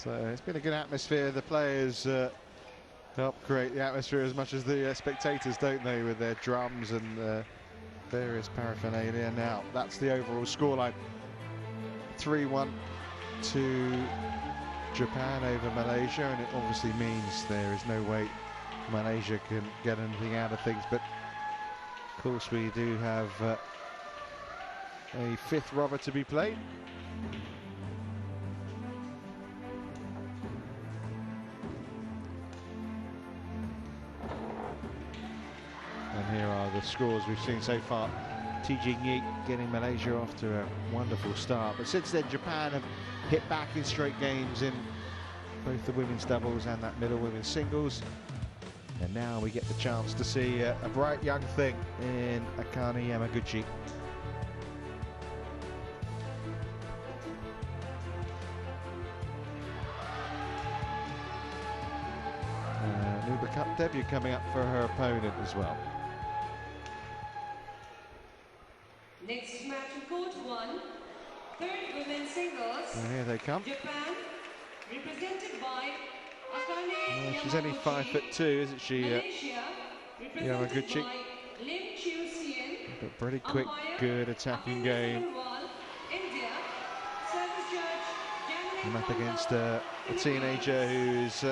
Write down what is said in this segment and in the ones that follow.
So it's been a good atmosphere. The players help create the atmosphere as much as the spectators, don't they, with their drums and various paraphernalia. Now that's the overall scoreline: 3-1 to Japan over Malaysia, and it obviously means there is no way Malaysia can get anything out of things. But of course we do have a fifth rubber to be played. And here are the scores we've seen so far. Tijing Yi getting Malaysia off to a wonderful start, but since then Japan have hit back in straight games in both the women's doubles and that middle women's singles. And now we get the chance to see a bright young thing in Akane Yamaguchi. Uber Cup debut coming up for her opponent as well. Next match in court 1, third women's singles. And here they come. Japan, represented by Akane She's only 5'2", isn't she? Malaysia, represented Yamaguchi. by Lim Chiu-sien. But pretty quick, good attacking game. India, service judge I'm up against a teenager who's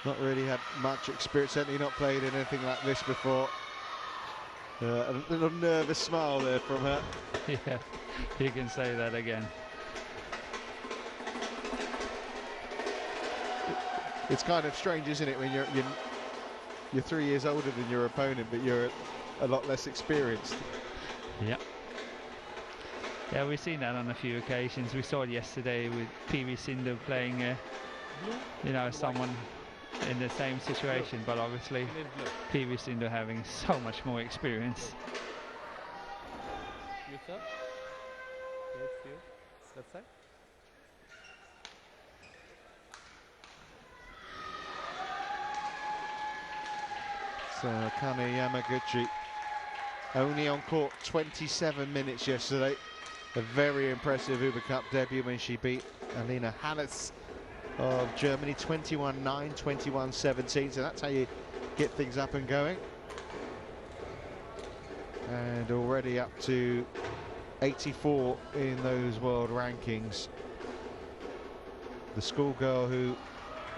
not really had much experience, certainly not played in anything like this before. A little nervous smile there from her. Yeah, you can say that again. It's kind of strange, isn't it, when you're 3 years older than your opponent, but you're a lot less experienced. Yeah. Yeah, we've seen that on a few occasions. We saw it yesterday with PV Sindhu playing, you know, someone in the same situation, but obviously PV Sindhu having so much more experience. Left side. So Akane Yamaguchi only on court 27 minutes yesterday. A very impressive Uber Cup debut when she beat Alina Hallis of Germany 21-9, 21-17. So that's how you get things up and going. And already up to 84 in those world rankings. The schoolgirl who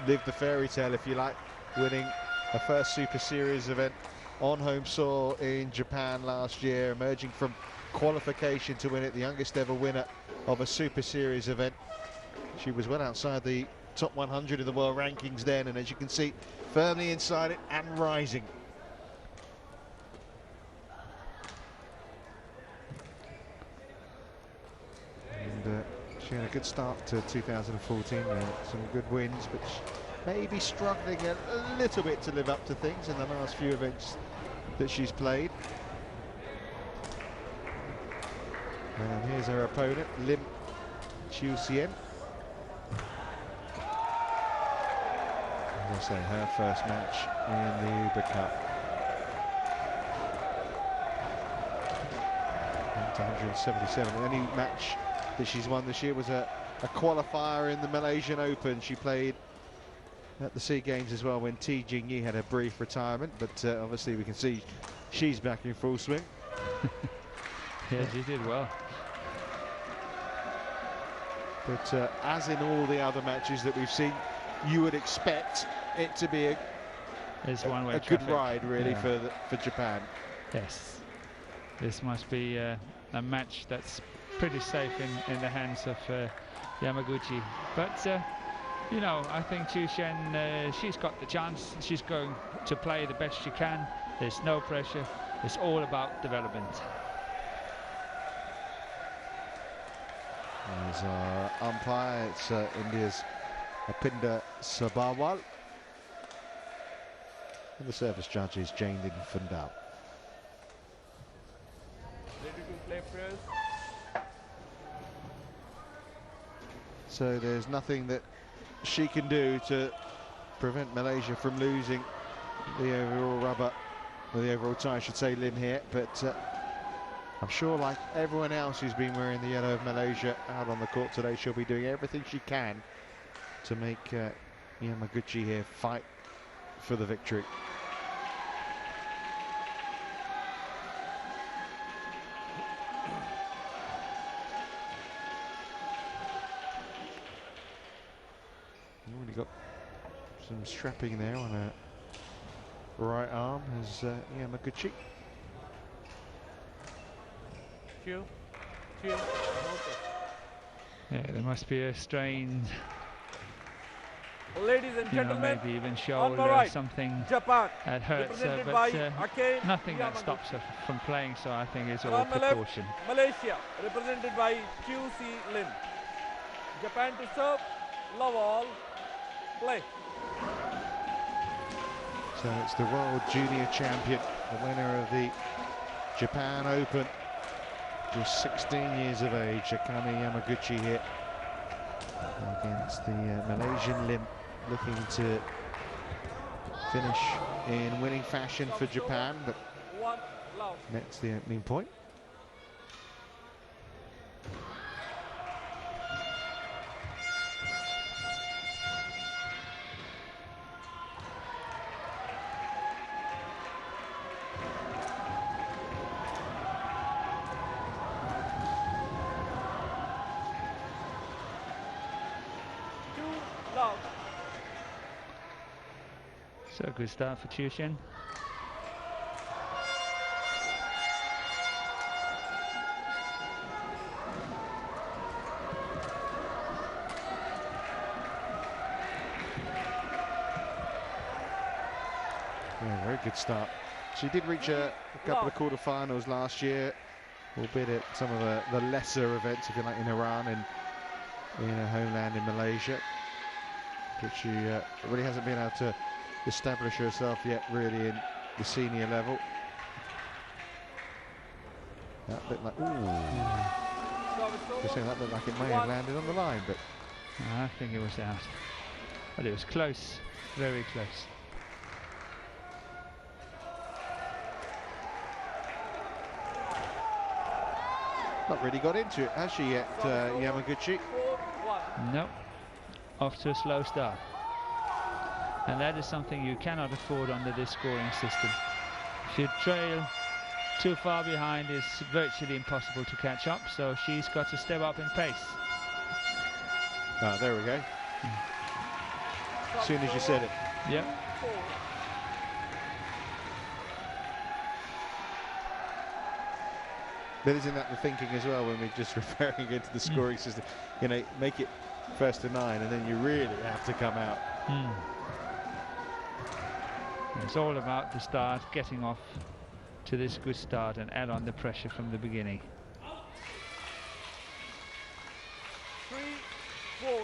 lived the fairy tale, if you like, winning her first Super Series event on home soil in Japan last year, emerging from qualification to win it, the youngest ever winner of a Super Series event. She was well outside the top 100 of the world rankings then, and as you can see, firmly inside it and rising. And she had a good start to 2014, some good wins, but maybe struggling a little bit to live up to things in the last few events that she's played. And here's her opponent, Lim Chiu-sien. As I say, her first match in the Uber Cup. 177. The only match that she's won this year was a qualifier in the Malaysian Open. She played at the SEA Games as well when Tijing Yi had a brief retirement, but obviously we can see she's back in full swing. Yeah, she did well. But as in all the other matches that we've seen, you would expect it to be a good ride, really, for Japan. Yes, this must be a match that's pretty safe in the hands of Yamaguchi. But you know, I think Chiu-sien, she's got the chance. She's going to play the best she can. There's no pressure. It's all about development. There's our umpire. It's India's Apinda Sabharwal. And the service judge is Jaindin Fundal. Ready to play, press. So there's nothing that she can do to prevent Malaysia from losing the overall rubber, or the overall tie, I should say, Lim here. But I'm sure, like everyone else who's been wearing the yellow of Malaysia out on the court today, she'll be doing everything she can to make Yamaguchi here fight for the victory. Already got some strapping there on her right arm as Yamaguchi. Two. Okay. Yeah, there must be a strain, Ladies and gentlemen, maybe even on shoulder the or right, something Japan, that hurts her, represented but by Akane nothing that Yamaguchi. stops her from playing, so I think it's And all on the left, precaution. Malaysia, represented by QC Lim. Japan to serve, love all, play. So it's the World Junior Champion, the winner of the Japan Open, just 16 years of age, Akane Yamaguchi here against the Malaysian Lim, looking to finish in winning fashion for Japan, but One love. nets the opening point. Love. So a good start for Chushen. Yeah, very good start. She did reach a couple of quarterfinals last year, albeit at some of the lesser events, if you like, in Iran and in her homeland in Malaysia. But she really hasn't been able to establish herself yet, really, in the senior level. That bit like, ooh. Just saying that looked like it may have landed on the line, but I think it was out, but it was close, very close. not really got into it, has she yet, Yamaguchi? 4-1. No, off to a slow start. And that is something you cannot afford under this scoring system. If you trail too far behind, it's virtually impossible to catch up, so she's got to step up in pace. Ah, there we go. As soon as you said it. Yeah. 4. But isn't that the thinking as well when we're just referring into the scoring system? You know, make it first to 9 and then you really have to come out. It's all about the start, getting off to this good start and add on the pressure from the beginning. 3-4.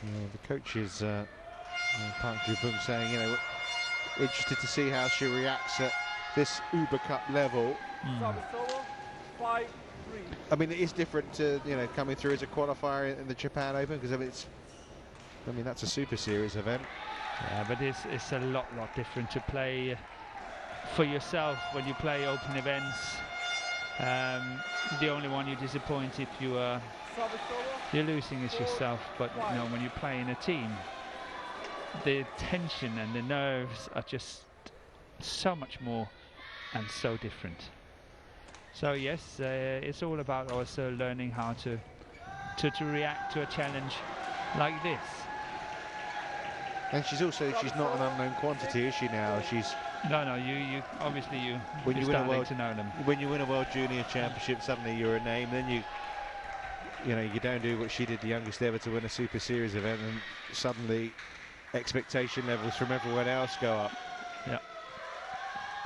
Yeah, the coach is Park Ju-bum saying, you know, interested to see how she reacts at this Uber Cup level. Service over. 5-3. I mean, it is different to, you know, coming through as a qualifier in the Japan Open, because I mean, that's a Super Series event. Yeah, but it's a lot different to play for yourself when you play open events. The only one you disappoint if you're losing is yourself, but you know, when you play in a team, the tension and the nerves are just so much more and so different. So yes, it's all about also learning how to react to a challenge like this. And she's not an unknown quantity, is she now? She's No, you obviously when you're you win a starting world to know them. When you win a World Junior Championship, suddenly you're a name. Then you know, you don't do what she did, the youngest ever to win a Super Series event, and suddenly expectation levels from everyone else go up. Yeah,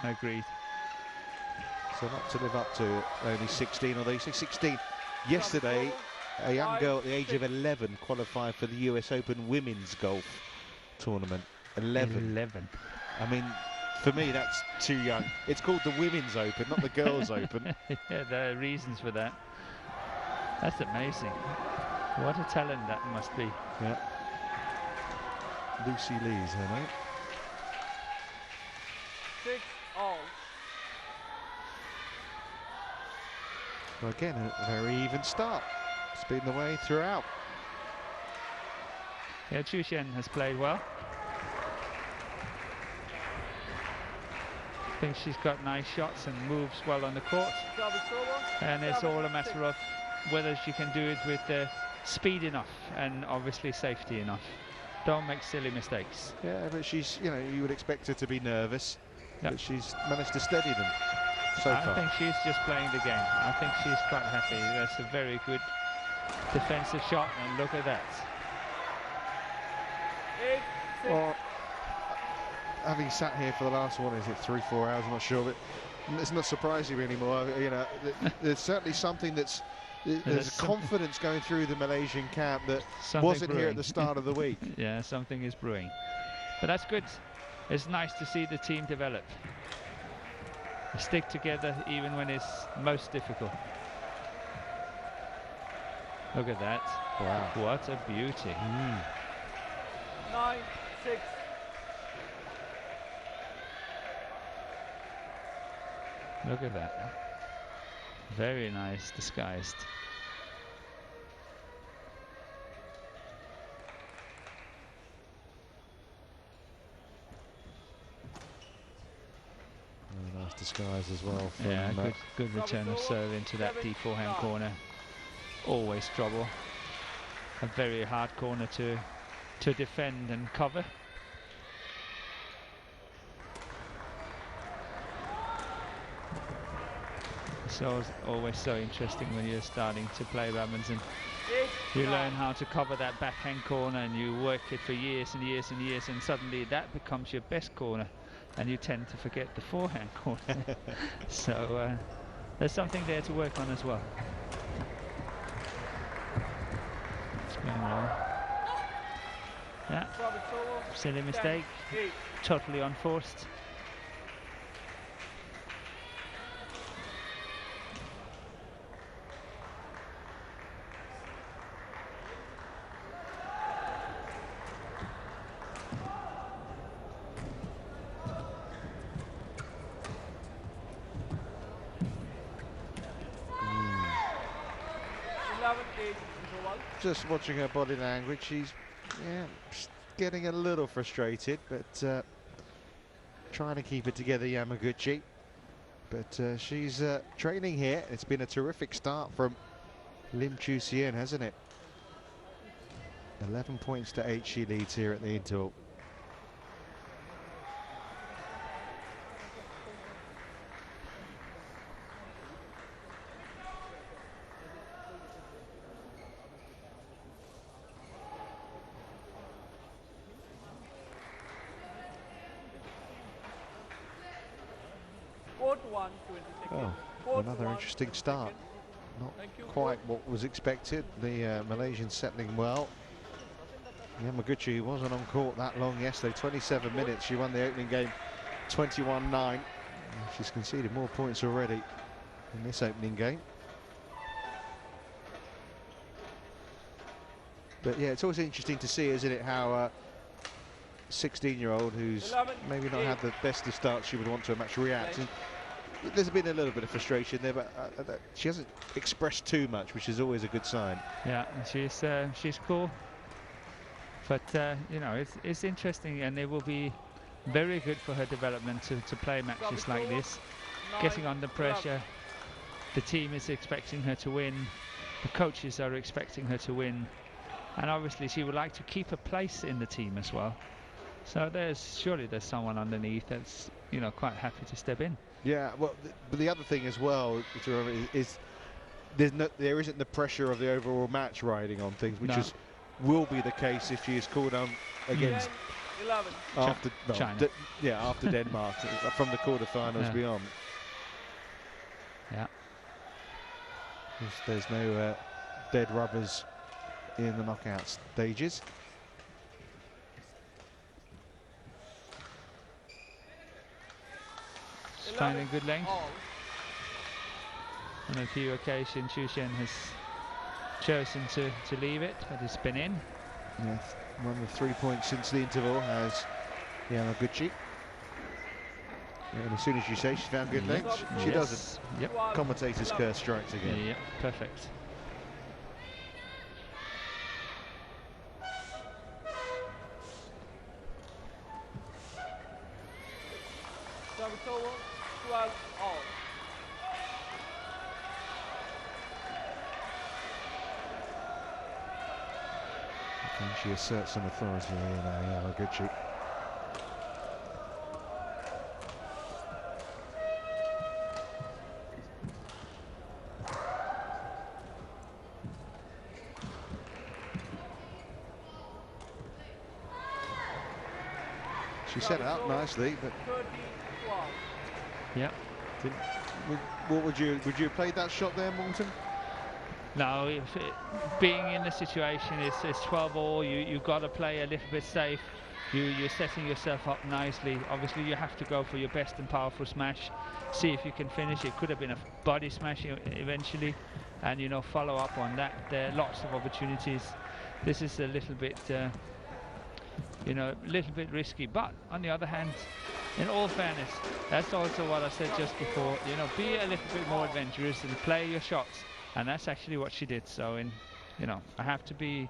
agreed. So not to live up to only 16, although you say 16. Yesterday, a young girl at the age of 11 qualified for the US Open Women's Golf Tournament. 11. I mean, for me, that's too young. It's called the Women's Open, not the Girls' Open. Yeah, there are reasons for that. That's amazing. What a talent that must be. Yeah. Lucy Lee's her name. 6 all. Well, again, a very even start. It's been the way throughout. Yeah, Chu Shen has played well. I think she's got nice shots and moves well on the court. Service over. And it's all a matter of whether she can do it with speed enough and obviously safety enough. Don't make silly mistakes. Yeah, but she's, you know, you would expect her to be nervous, Yep. but she's managed to steady them so I far. think she's just playing the game. I think she's quite happy. That's a very good defensive shot, and look at that. 8 6. Well, having sat here for the last one, is it 3-4 hours? I'm not sure, but it's not surprising me anymore. You know, there's certainly something that's. There's confidence going through the Malaysian camp that wasn't here at the start of the week. Yeah, something is brewing. But that's good. It's nice to see the team develop. They stick together even when it's most difficult. Look at that. Wow. What a beauty. 9 6. Look at that. Very nice disguised. Very nice disguise as well. From, Yeah, good return of serve into that deep forehand corner. Always trouble. A very hard corner to defend and cover. It's always so interesting when you're starting to play badminton. You learn how to cover that backhand corner and you work it for years and years and years, and suddenly that becomes your best corner and you tend to forget the forehand corner. So there's something there to work on as well. It's going well. Yeah, Service over. silly 10 mistake, 8. totally unforced. Just watching her body language, she's getting a little frustrated, but trying to keep it together, Yamaguchi. But she's training here. It's been a terrific start from Lim Chu Sien, hasn't it? 11 points to 8 she leads here at the interval. Oh, another interesting start. Not quite what was expected. The Malaysians settling well. Yamaguchi wasn't on court that long yesterday. 27 minutes. She won the opening game 21-9. She's conceded more points already in this opening game. But yeah, it's always interesting to see, isn't it, how a 16-year-old who's maybe not had the best of starts she would want to a match reacts. And there's been a little bit of frustration there, but she hasn't expressed too much, which is always a good sign. Yeah, she's cool. But you know, it's interesting, and it will be very good for her development to play matches like this, getting under pressure. The team is expecting her to win. The coaches are expecting her to win, and obviously she would like to keep a place in the team as well. So surely there's someone underneath that's, you know, quite happy to step in. Yeah, well, but the other thing as well to remember is there isn't the pressure of the overall match riding on things, which will be the case if she is called on against 11. after China. After Denmark from the quarterfinals beyond. Yeah. There's no dead rubbers in the knockout stages. Finding good length. On a few occasions, Chu Shen has chosen to leave it, but it's been in. Yeah, won the 3 points since the interval has Yamaguchi. And as soon as you say she's found good Yep. lengths, she doesn't. Yep. Commentator's curse strikes again. Yep. Perfect. Service over, 12 all. And she asserts some authority here now, Yamaguchi. She set it up nicely, but 13-12. Yep. what would you have played that shot there, Morton? No, being in the situation, it's 12 all. You've got to play a little bit safe. You're setting yourself up nicely. Obviously, you have to go for your best and powerful smash. See if you can finish. It could have been a body smash eventually, and follow up on that. There are lots of opportunities. This is a little bit, little bit risky. But on the other hand, in all fairness, that's also what I said just before. Be a little bit more adventurous and play your shots. And that's actually what she did. So, I have to be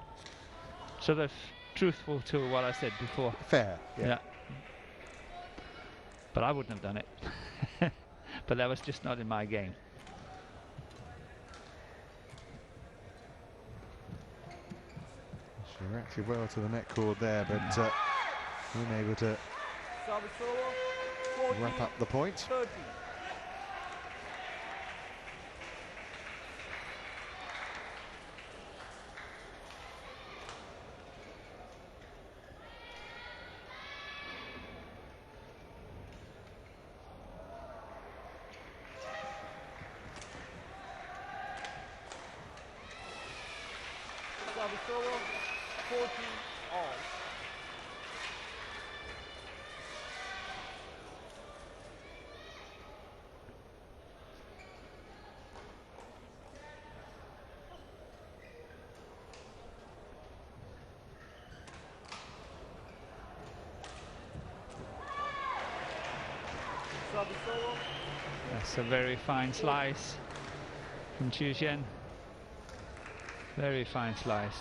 sort of truthful to what I said before. Fair. Yeah. But I wouldn't have done it. But that was just not in my game. She reacted well to the net cord there, but unable to Service over, wrap up the point. 14-13. Service over, 14 all. Service over, That's a very fine slice from Chu Shen. Very fine slice.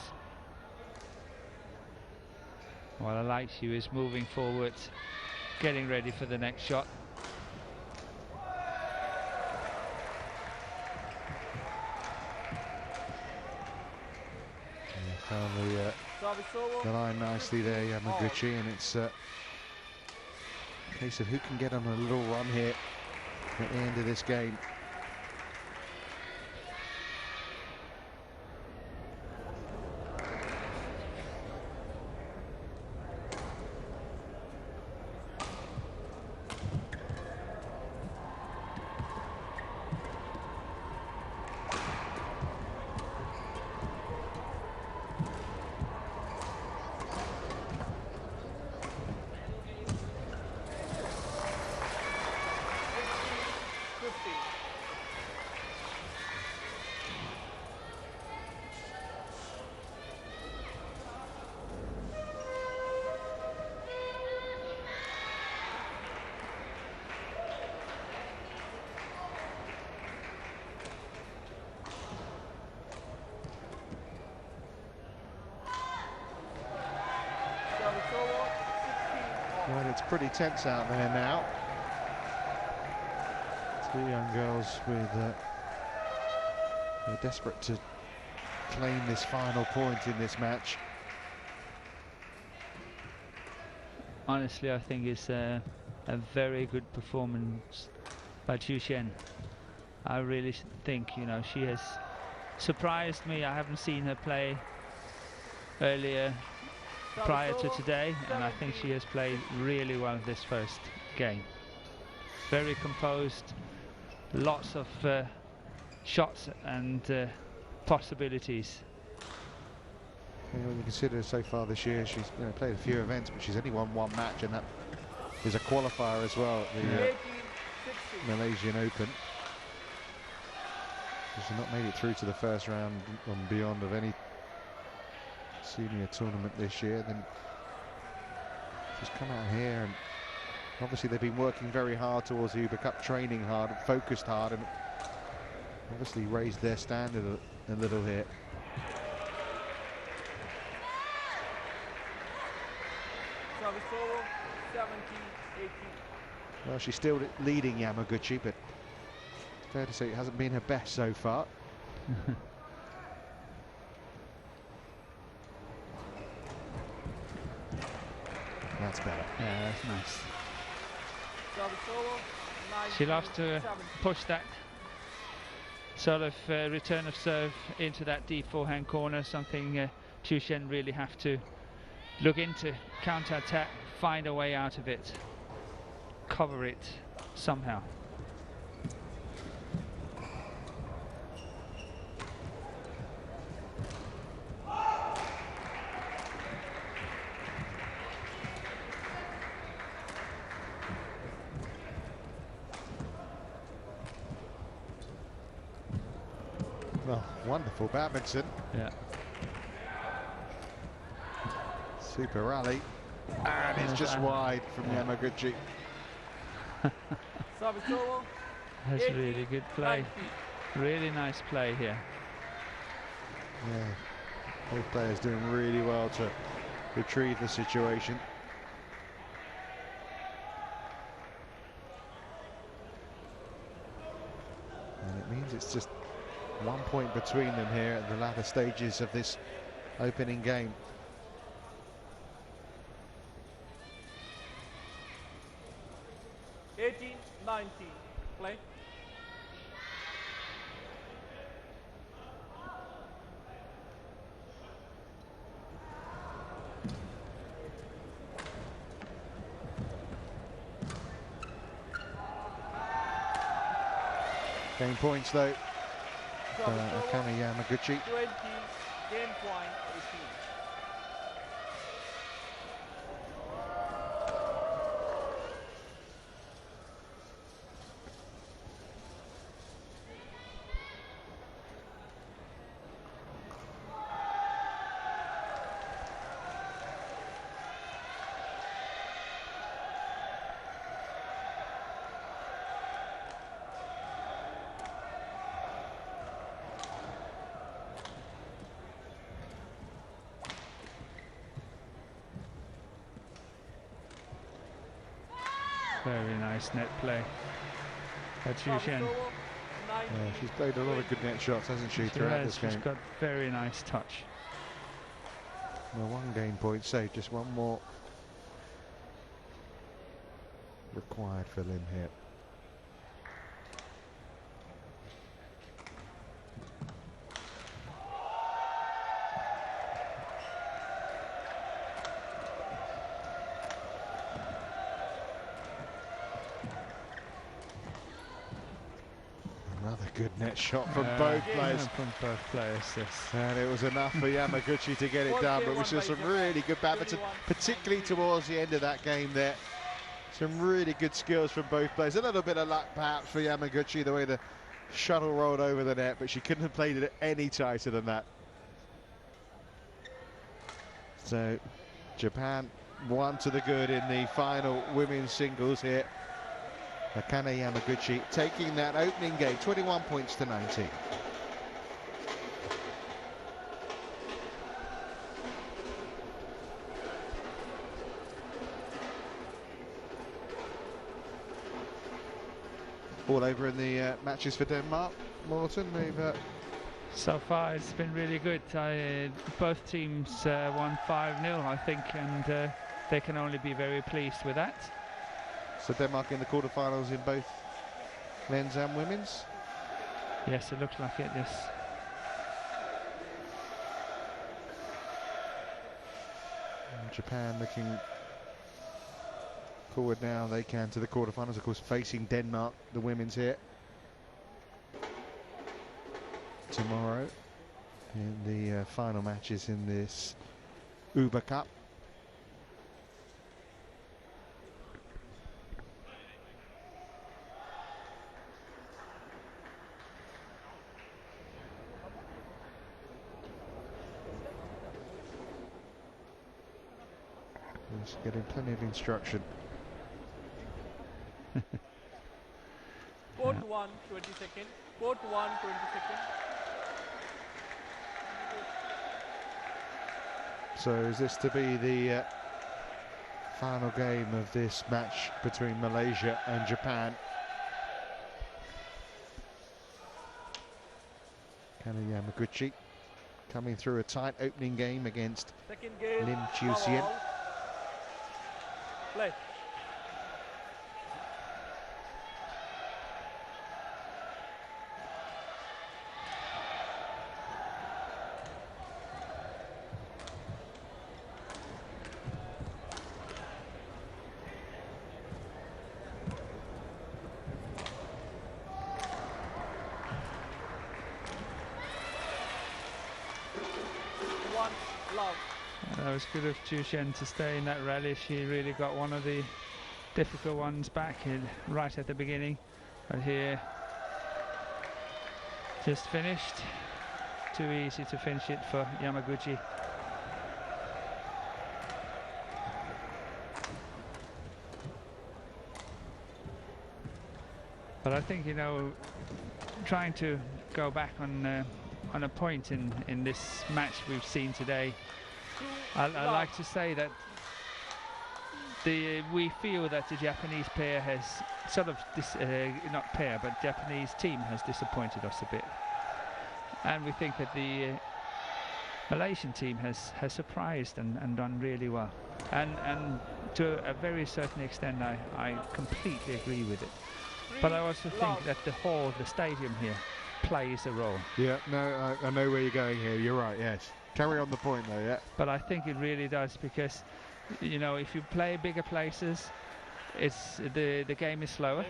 What I like, she was moving forward, getting ready for the next shot. Found service over, the line nicely there, Yamaguchi, and it's a case of who can get on a little run here at the end of this game. Well, it's pretty tense out there now. Two young girls with they're desperate to claim this final point in this match. Honestly, I think it's a very good performance by Chu Shen. I really think, she has surprised me. I haven't seen her play earlier prior to today, and I think she has played really well this first game. Very composed, lots of shots and possibilities. When you consider so far this year, she's played a few events, but she's only won one match, and that is a qualifier as well at the Malaysian Open. She's not made it through to the first round and beyond of any senior tournament this year. Then she's come out here, and obviously they've been working very hard towards the Uber Cup, training hard, focused hard, and obviously raised their standard a little here. Service over, 70-18. Well, she's still leading Yamaguchi, but fair to say it hasn't been her best so far. That's better. Yeah, that's nice. Service over, She loves to 19-17. push that sort of return of serve into that deep forehand corner, something Chu Shen really have to look into. Counter-attack, find a way out of it, cover it somehow. Well, wonderful badminton. Yeah. Super rally. And it's just wide from Yamaguchi. Service over, That's 80, really good play. 90. Really nice play here. Yeah, both players doing really well to retrieve the situation. And it means it's just 1 point between them here at the latter stages of this opening game. Play. Game points though. Service over, Akane Yamaguchi. 20, game point 18. Very nice net play. That's Chu Service Shen. over, 90. Yeah, she's played a lot of good net shots, hasn't she, She throughout has. this She's game? got very nice touch. Well, 1 game point saved, just 1 more required for Lim here. Another good net shot from both players. From both players, yes. And it was enough for Yamaguchi to get it done, but it was just some really good badminton, particularly towards the end of that game there. Some really good skills from both players. A little bit of luck perhaps for Yamaguchi, the way the shuttle rolled over the net, but she couldn't have played it any tighter than that. So Japan 1 to the good in the final women's singles here. Akane Yamaguchi taking that opening game, 21 points to 19. All over in the matches for Denmark. Morton, they've So far it's been really good. Both teams won 5-0 I think, and they can only be very pleased with that. so Denmark in the quarterfinals in both men's and women's. Yes, it looks like it, yes. And Japan looking forward now, they can, to the quarterfinals, of course, facing Denmark, the women's here tomorrow in the final matches in this Uber Cup. He's getting plenty of instruction. Court 1, 20 seconds. Court 1, 20 seconds. So is this to be the final game of this match between Malaysia and Japan? Kana Yamaguchi coming through a tight opening game against Second game. Lim love Chiu-sien. all. Play. Love. That was good of Chu-shen to stay in that rally. She really got one of the difficult ones back right at the beginning. But here, just finished. Too easy to finish it for Yamaguchi. But I think, you know, trying to go back on a point in this match we've seen today, I like to say that we feel that the Japanese pair has sort of not pair, but Japanese team has disappointed us a bit, and we think that the Malaysian team has surprised and done really well, and to a very certain extent I completely agree with it. But I also think that the stadium here plays a role. Yeah, no, I know where you're going here. You're right, yes. Carry on the point though, yeah. But I think it really does, because, you know, if you play bigger places, it's the game is slower,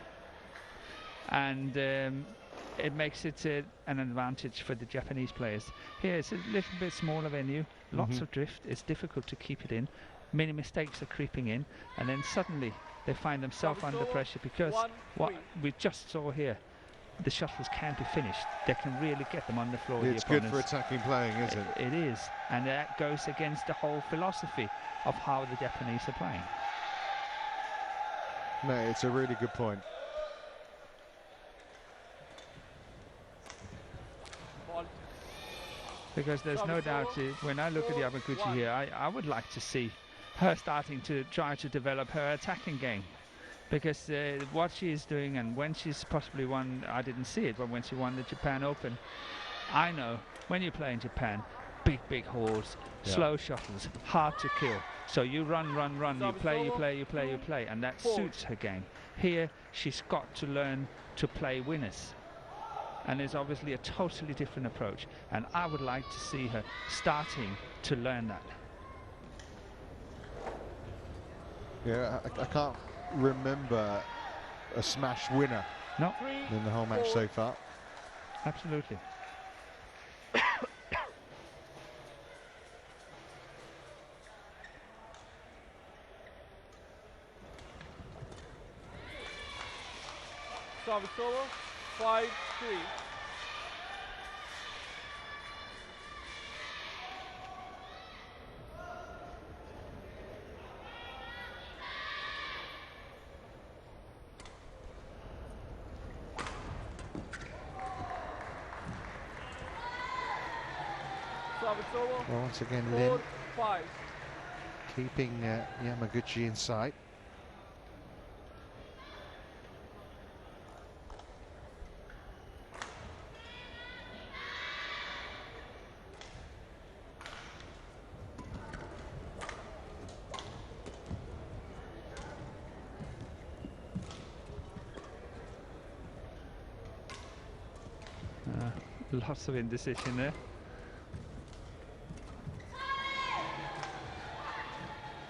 and it makes it an advantage for the Japanese players. Here it's a little bit smaller venue, lots of drift, it's difficult to keep it in, many mistakes are creeping in, and then suddenly they find themselves under pressure, because what we just saw here, the shuttles can't be finished. They can really get them on the floor. It's good for attacking playing, isn't it? It is, and that goes against the whole philosophy of how the Japanese are playing. No, it's a really good point. Because there's no doubt, when I look at Yamaguchi here, I would like to see her starting to try to develop her attacking game. Because what she is doing, and when she's possibly won, I didn't see it, but when she won the Japan Open, I know when you play in Japan, big halls, slow shuttles, hard to kill. So you run, you play, and that suits her game. Here, she's got to learn to play winners. And it's obviously a totally different approach, and I would like to see her starting to learn that. Yeah, I can't remember a smash winner in the whole match so far. Absolutely. Service over, 5-3. Well, once again, Lin keeping Yamaguchi in sight. Lots of indecision there.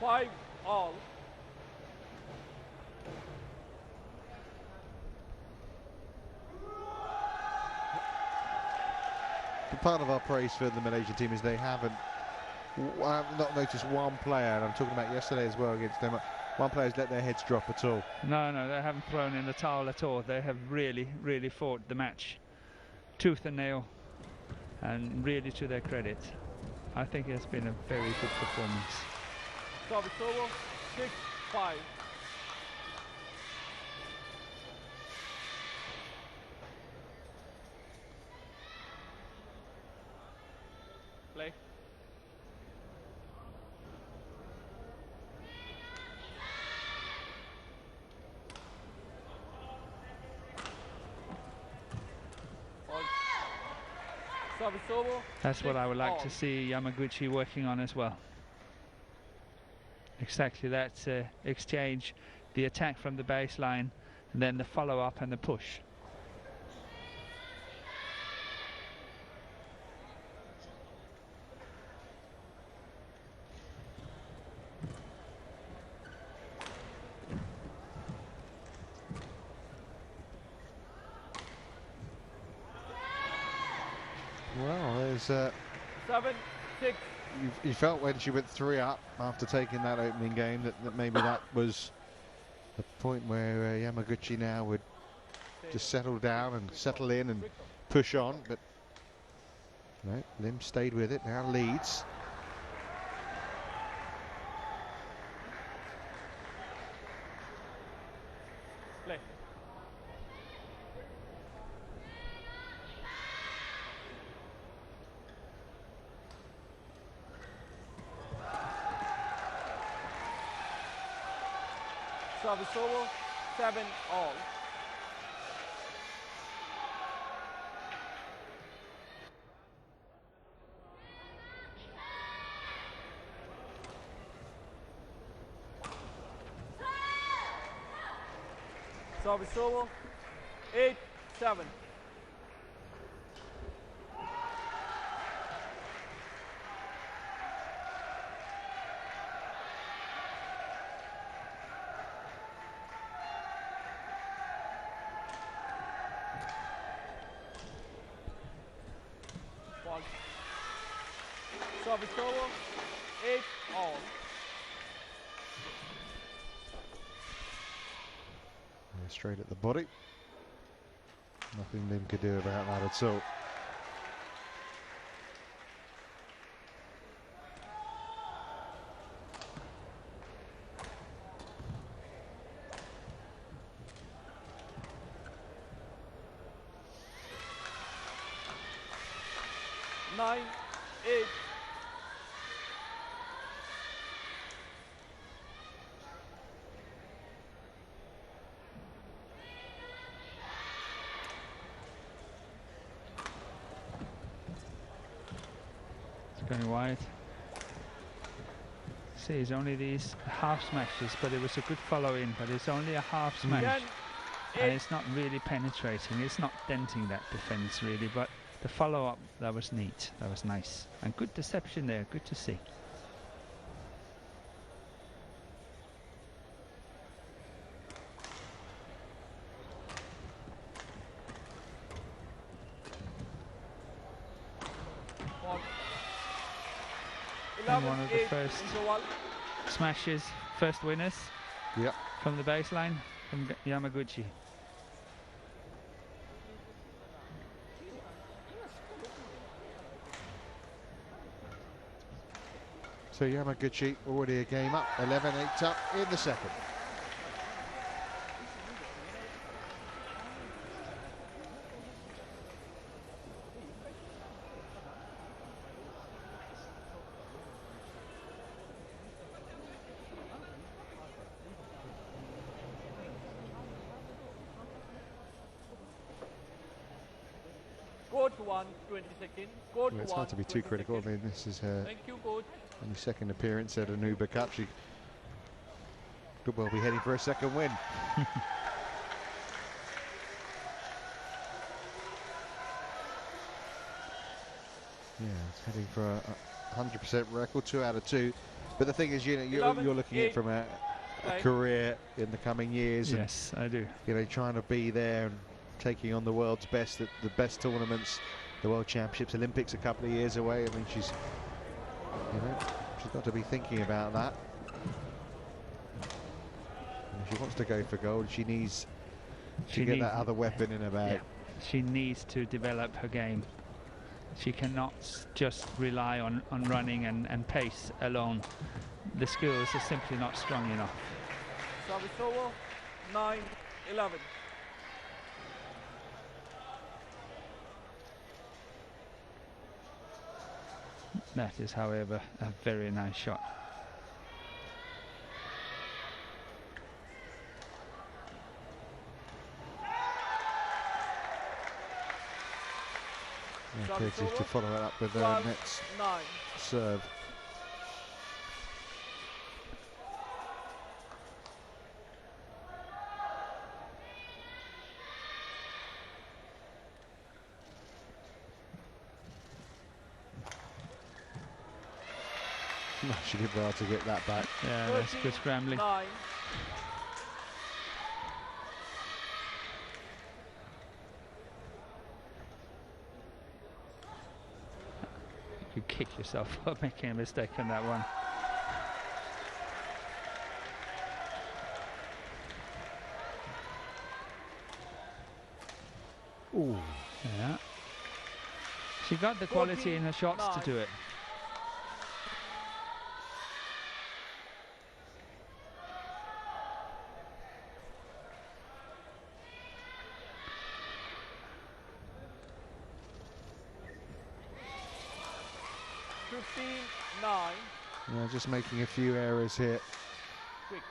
5 all. Part of our praise for the Malaysian team is they haven't. I have not noticed one player, and I'm talking about yesterday as well against them. One player has let their heads drop at all. No, they haven't thrown in the towel at all. They have really fought the match, tooth and nail, and really to their credit, I think it's been a very good performance. Service over, 6-5. Play. Service over. That's what I would like to 6-all. see Yamaguchi working on as well. Exactly that exchange, the attack from the baseline, and then the follow-up and the push. Well, there's 7-6. you felt when she went 3 up after taking that opening game that maybe that was the point where Yamaguchi now would just settle down and settle in and push on, but no, Lim stayed with it, now leads. Play. Service over. 7-all. Service over. 8-7. Service over. 8-all. Straight at the body. Nothing Lim could do about that at all. Nine, 8. Going wide. See, it's only these half smashes, but it was a good follow in, but it's only a half smash. 10, And 8. it's not really penetrating, it's not denting that defense really, but the follow up, that was neat, that was nice. And good deception there, good to see. And one of the 11-8 first interval. smashes, first winners Yep. from the baseline from Yamaguchi. So Yamaguchi already a game up, 11-8 up in the second. Coach 1, 20 seconds. Coach Well, it's 1, hard to be too 20 critical. I seconds. mean, this is her Thank you, coach. only second appearance at an Uber Cup. She could well be heading for a second win. Yeah, it's heading for a 100% record, 2 out of 2. But the thing is, you know, you're looking at it from a career in the coming years. Yes, I do. And, you know, trying to be there and taking on the world's best at the best tournaments, the World Championships, Olympics a couple of years away. I mean, she's got to be thinking about that. And if she wants to go for gold, she needs to get that other weapon in her bag. Yeah, she needs to develop her game. She cannot just rely on running and pace alone. the skills are simply not strong enough. Service over, 9-11. That is, however, a very nice shot. Yeah, Curtis to follow it up with Net's 9. serve. She did well to get that back. Yeah, that's good scrambling. 9. You kick yourself for making a mistake on that one. Ooh. Yeah. She got the quality in her shots to do it. Yeah, just making a few errors here. Quick.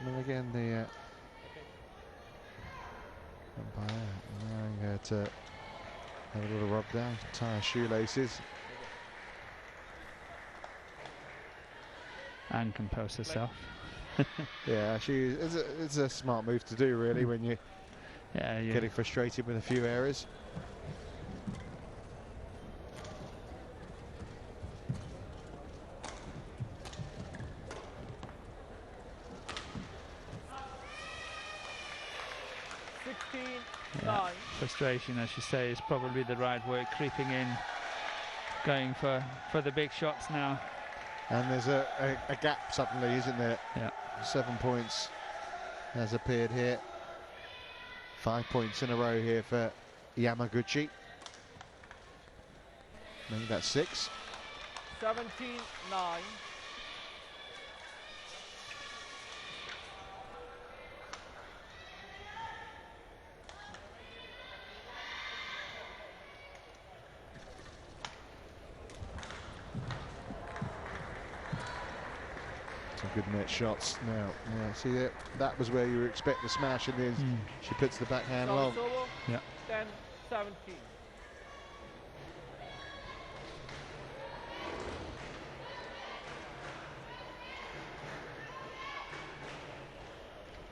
And again, the umpire allowing her to have a little rub down, tie her shoelaces. And compose herself. Yeah, it's a smart move to do, really, when you're getting frustrated with a few errors. Frustration, as you say, is probably the right word. Creeping in, going for the big shots now. And there's a gap suddenly, isn't there? Yeah. 7 points has appeared here. 5 points in a row here for Yamaguchi. Maybe that's 6. 17-9. Good net shots now. Yeah, see that? That was where you expect the smash, and then she puts the backhand long. Yeah. 10-17.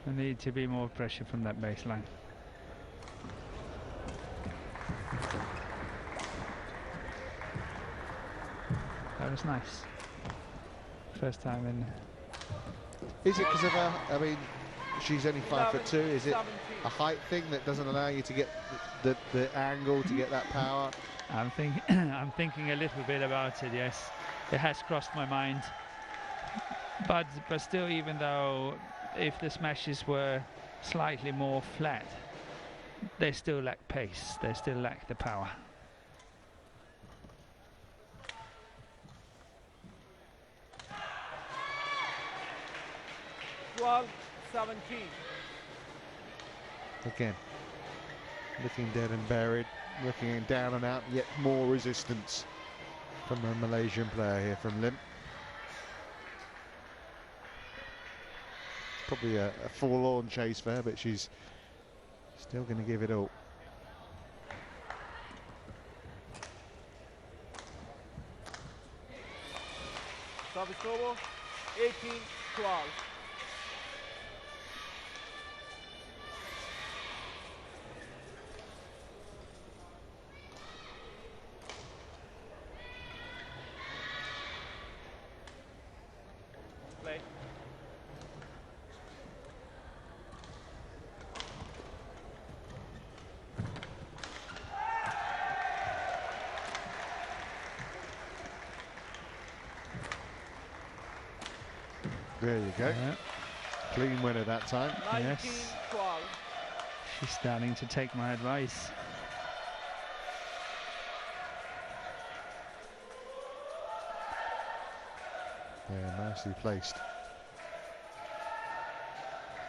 There need to be more pressure from that baseline. That was nice. First time in. Is it because of her? I mean, she's only 5'2". Is it 17. a height thing that doesn't allow you to get the angle to get that power? I'm thinking a little bit about it. Yes, it has crossed my mind. But still, even though if the smashes were slightly more flat, they still lack pace. They still lack the power. Well, 17. Again, looking dead and buried, looking down and out, yet more resistance from a Malaysian player here from Lim. Probably a forlorn chase for her, but she's still going to give it all. Service over, 18-12. Play. There you go. Yeah. Clean winner that time. 19-12. Yes. She's starting to take my advice. Yeah, nicely placed.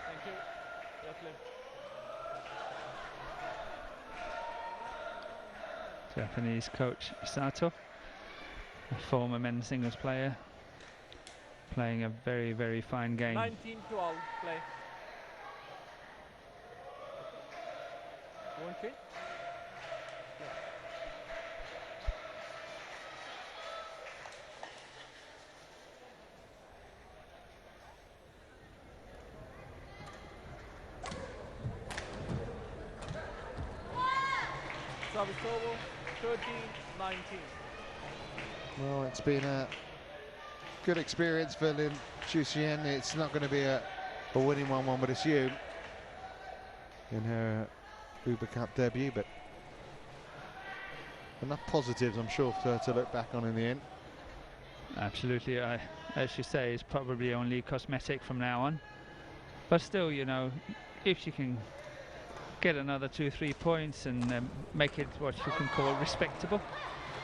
Thank you. Yes, Lim. Japanese coach Sato, a former men's singles player, playing a very, very fine game. 19-12 play. You want change? Service over, 13-19. Well, it's been a good experience for Lim Chuxian. It's not going to be a winning one would assume, in her Uber Cup debut, but enough positives, I'm sure, for her to look back on in the end. Absolutely, as you say, it's probably only cosmetic from now on. But still, you know, if she can get another 2-3 points and make it what you can call respectable.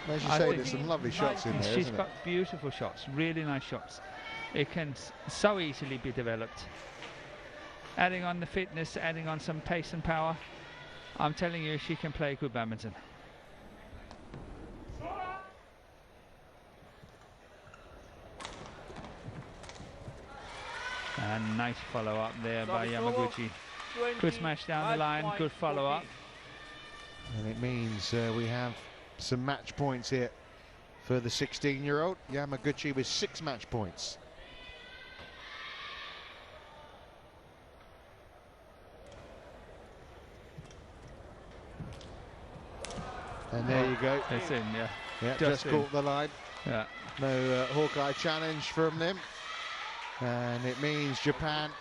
As you I say, think there's some lovely shots in there, She's isn't it? got beautiful shots, really nice shots. It can so easily be developed. Adding on the fitness, adding on some pace and power, I'm telling you, she can play good badminton. And nice follow up there by Yamaguchi. Good smash down the line, good follow up. And it means we have some match points here for the 16-year-old. Yamaguchi with 6 match points. And there you go. It's in, yeah. Yeah, Just just caught the line. Yeah. No Hawkeye challenge from Lim. And it means Japan,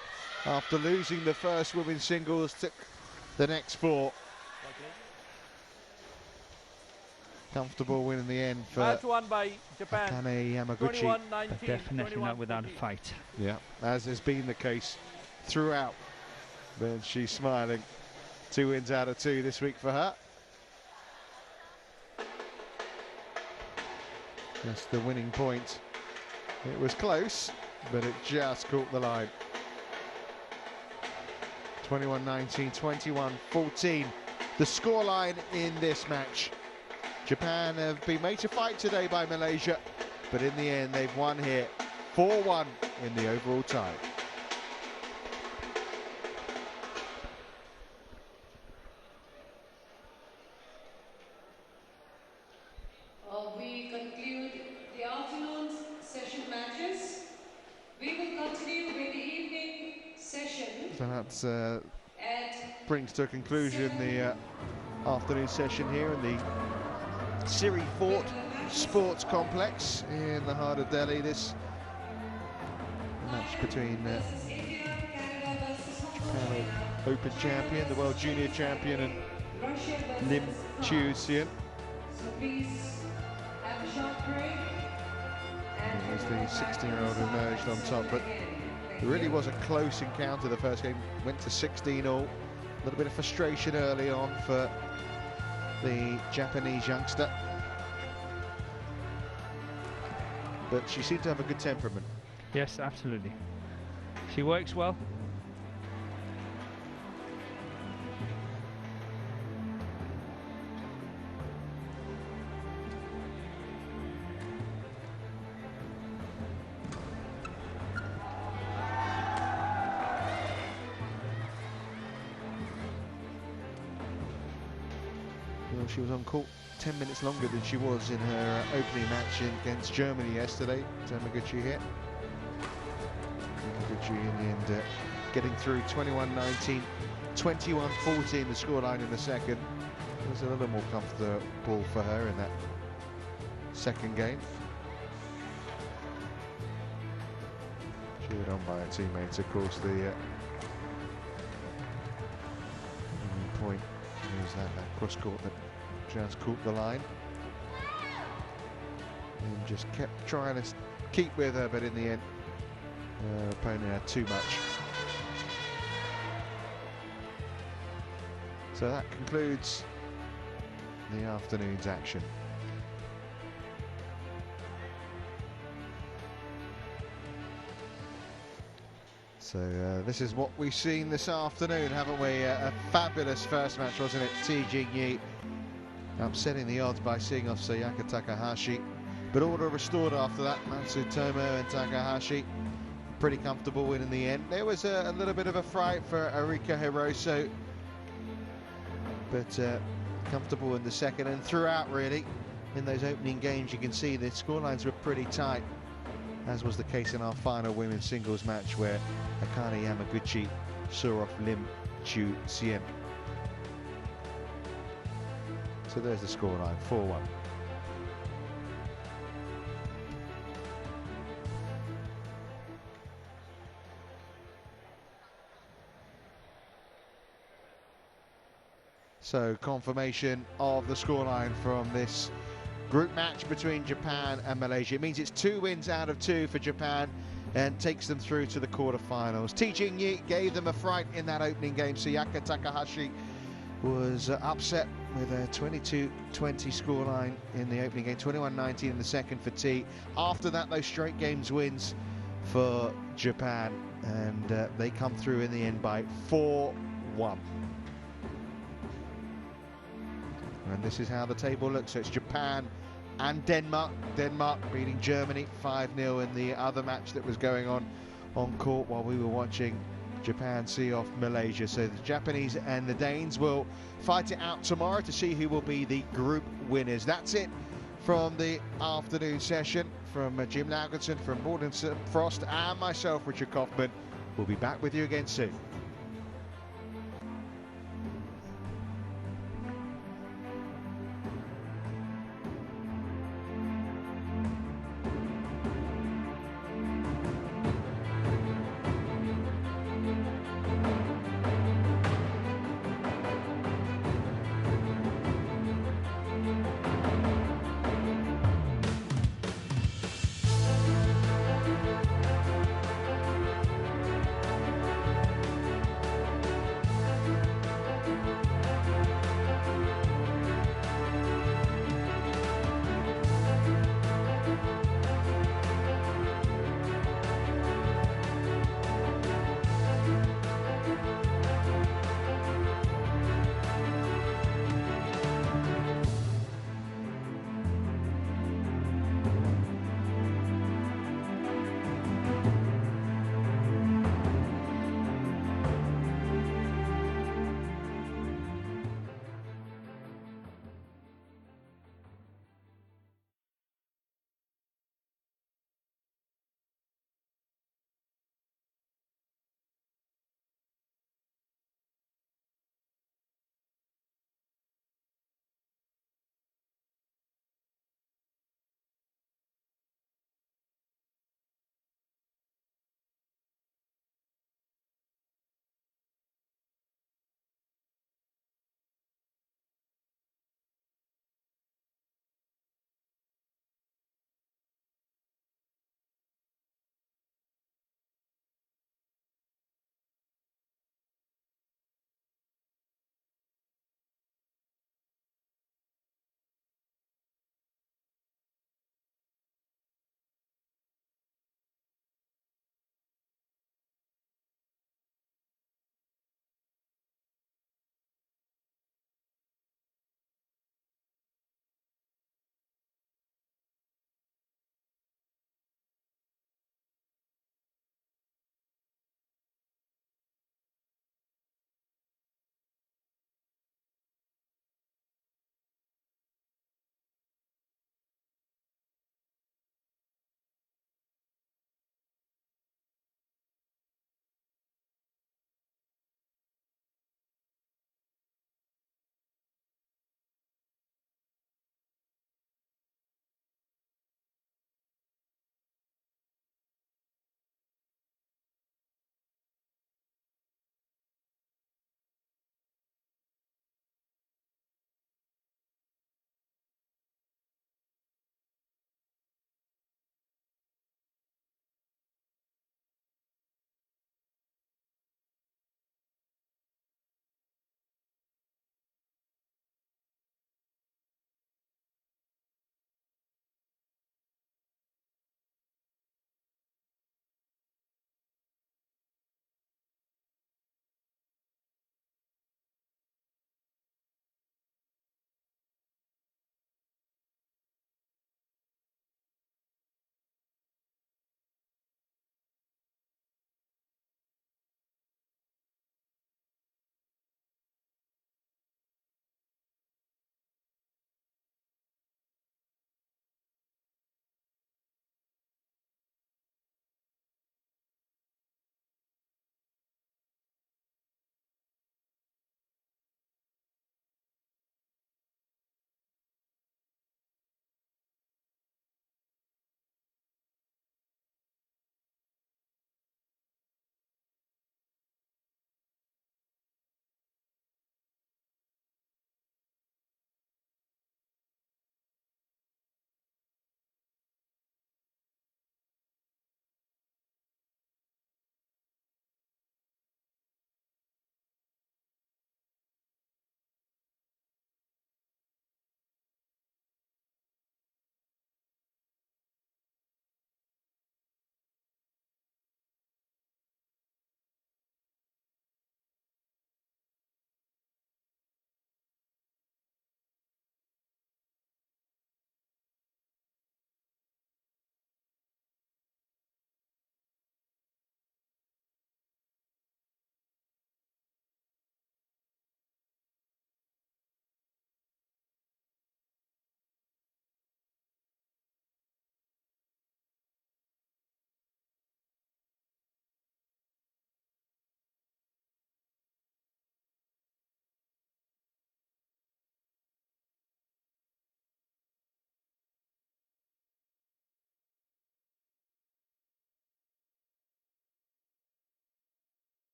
after losing the first women's singles, took the next 4. Comfortable win in the end for Match won by Japan. Akane Yamaguchi. 21-19. But definitely not without a fight. Yeah, as has been the case throughout. But she's smiling. 2 wins out of 2 this week for her. That's the winning point. It was close, but it just caught the line. 21-19, 21-14. The scoreline in this match. Japan have been made to fight today by Malaysia, but in the end they've won here 4-1 in the overall tie. We conclude the afternoon's session matches. We will continue with the evening session. So that's At brings to a conclusion the afternoon session here in the Siri Fort Sports Complex in the heart of Delhi. This match between versus India, Canada versus Hong Japan Kong, Open champion, the World Junior champion, and Russia Lim versus Chuxian. So please have a short break. As the 16-year-old emerged on top, but it really was a close encounter. The first game went to 16 all. A little bit of frustration early on for the Japanese youngster, but she seemed to have a good temperament. Yes, absolutely. She works well. Well, she was on court 10 minutes longer than she was in her opening match against Germany yesterday. Yamaguchi hit. Yamaguchi in the end getting through 21-19, 21-14 the scoreline in the second. It was a little more comfortable for her in that second game. Cheered on by her teammates, of course. The winning point was that cross court that just caught the line. And just kept trying to keep with her, but in the end, her opponent had too much. So that concludes the afternoon's action. So this is what we've seen this afternoon, haven't we? A fabulous first match, wasn't it? T Jing-yi upsetting the odds by seeing off Sayaka Takahashi. But order restored after that. Matsutomo and Takahashi pretty comfortable win in the end. There was a little bit of a fright for Arika Hiroso, but comfortable in the second and throughout, really. In those opening games, you can see the scorelines were pretty tight, as was the case in our final women's singles match where Akane Yamaguchi saw off Lim Chu Sien. So there's the scoreline, 4-1. So confirmation of the scoreline from this group match between Japan and Malaysia. It means it's 2 wins out of 2 for Japan and takes them through to the quarterfinals. T Jing-yi gave them a fright in that opening game. Sayaka Takahashi was upset with a 22-20 scoreline in the opening game, 21-19 in the second for T. After that, those straight games wins for Japan, and they come through in the end by 4-1. And this is how the table looks. So it's Japan and Denmark. Denmark beating Germany 5-0 in the other match that was going on court while we were watching Japan see off Malaysia. So the Japanese and the Danes will fight it out tomorrow to see who will be the group winners. That's it from the afternoon session. From Jim Laugenson, from Morten Frost and myself, Richard Kaufman. We'll be back with you again soon.